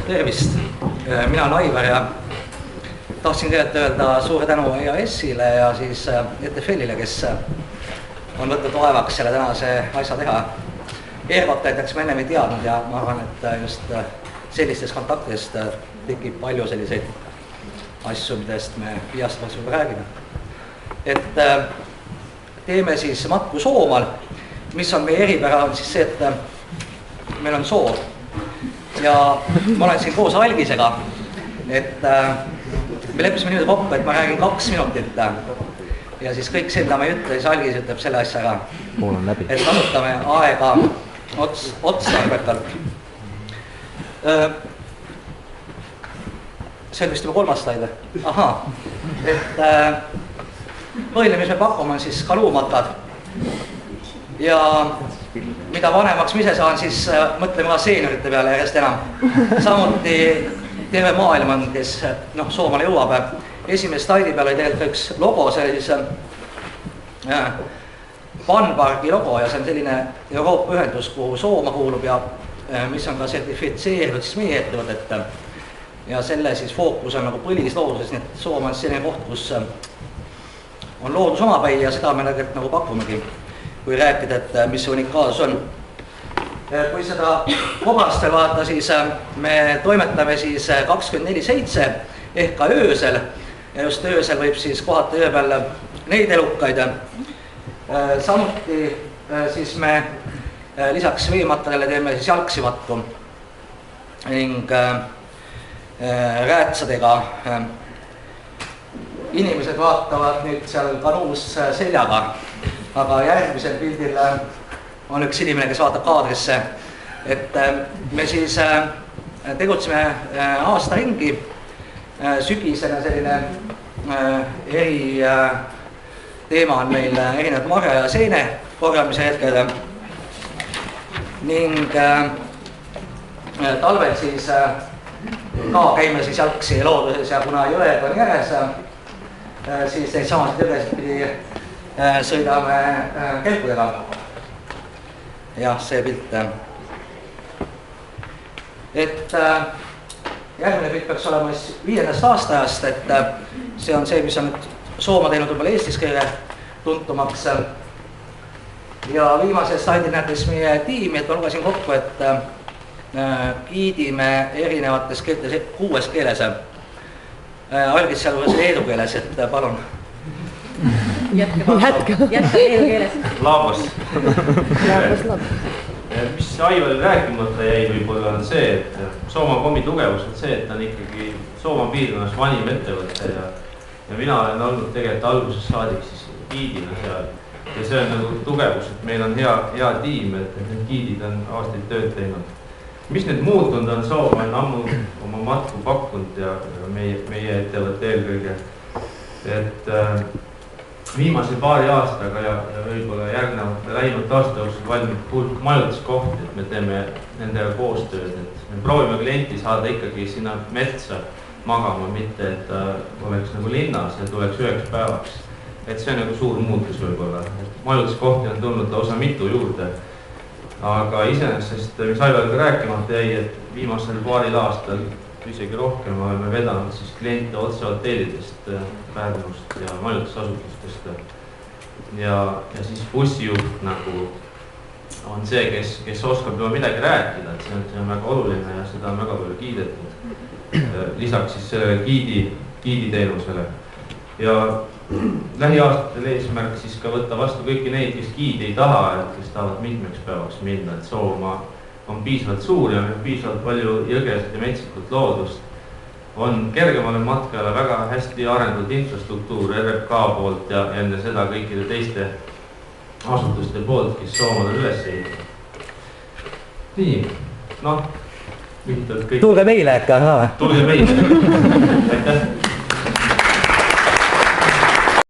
Tervist, mina olen Aivar ja tahtsin kõigepealt öelda suure tänu EAS-ile ja siis ETFL-ile, kes on võtnud vaevaks selle tänase asja teha. Ergot näiteks me ennem ei teadnud ja ma arvan, et just sellistest kontaktidest tekib palju selliseid asju, millest me viiastamaks juba räägime. Et teeme siis matku Soomaal, mis on meie eripära, on siis see, et meil on soov. Ja ma olen siin koos Algisega, et me leppisime niimoodi kokku, et ma räägin 2 minutit ja siis kõik see, mida ma ei ütle, siis Algis ütleb selle asja ära. Et kasutame aega otstarbekalt. See on vist juba 3. slaid. Ahaa, et põhiline, mis me pakume, on siis kaluumatkad. Ja mida vanemaks ma ise saan, siis mõtleme ka seeniorite peale järjest enam. Samuti terve maailm on, kes Soomale jõuab. Esimese slaidi peal oli tegelikult üks logo, see oli siis Funparki logo ja see on selline Euroopa ühendus, kuhu Sooma kuulub ja mis on ka sertifitseerinud siis meie ettevõtet. Ja selle siis fookus on nagu põlislooduses, nii et Soom on selline koht, kus on loodus omapäi ja seda me nagu pakumegi. Kui rääkida, et mis see unikaalsus on. Kui seda kobrast veel vaadata, siis me toimetame siis 24/7 ehk ka öösel. Ja just öösel võib siis kohata öö peal neid elukaid. Samuti siis me lisaks veemattadele teeme siis jalgsimatku ning räätsadega. Inimesed vaatavad nüüd seal kanuus seljaga. Aga järgmisel pildil on üks inimene, kes vaatab kaadrisse, et me siis tegutseme aasta ringi, sügisene selline eri teema on meil erinevad marja ja seene korjamise hetked ning talvel siis ka käime siis jalgsi looduses ja kuna jõed on järes, siis neid samasid jõgesid pidi sõidame kelkudega. Jah, see pilt. Et järgmine pilt peaks olema 5. aastajast, et see on see, mis on nüüd Sooma teinud võib-olla Eestis kõige tuntumaks. Ja viimasel slaidil näete siis meie tiimi, et ma lugesin kokku, et giidime erinevates keeltes 6 keeles. Algis seal leedu keeles, et palun. Jätka leedu keeles. Laabas. Mis Aivaril rääkimata jäi võib-olla on see, et Sooma kommi tugevus on see, et on ikkagi Sooma piirkonnas vanim ettevõtte ja mina olen olnud tegelikult algusest saadik siis giidina seal. Ja see on nagu tugevus, et meil on hea tiim, et need giidid on aastaid tööd teinud. Mis nüüd muutunud on, Sooma on ammu oma matku pakkunud ja meie ettevõtte eelkõige. Et viimase paari aastaga ja võib-olla järgnevalt läinud aasta jooksul valmib hulk majutuskohti, et me teeme nendega koostööd, et me proovime klienti saada ikkagi sinna metsa magama, mitte et ta oleks nagu linnas ja tuleks 9 päevaks. Et see on nagu suur muutus võib-olla. Majutuskohti on tulnud lausa mitu juurde, aga iseenesest, mis Aivarga rääkimata jäi, et viimasel paaril aastal isegi rohkem oleme vedanud siis kliente otse hotellidest, Pärnust ja majutusasutustest. Ja siis bussijuht nagu on see, kes oskab juba midagi rääkida, et see on väga oluline ja seda on väga palju kiidetud. Lisaks siis sellele giidi teenusele. Ja lähiaastatel eesmärk siis ka võtta vastu kõiki neid, kes giidi ei taha, kes tahavad mitmeks päevaks minna, et Sooma on piisavalt suur ja piisavalt palju jõgesid ja metsikut loodust. On kergemale matkale väga hästi arendatud infrastruktuur RFK poolt ja enne seda kõikide teiste asutuste poolt, kes Soomad on üles ehitanud. Nii, lühidalt kõik. Tulge meile äkki, Tulge meile. Aitäh.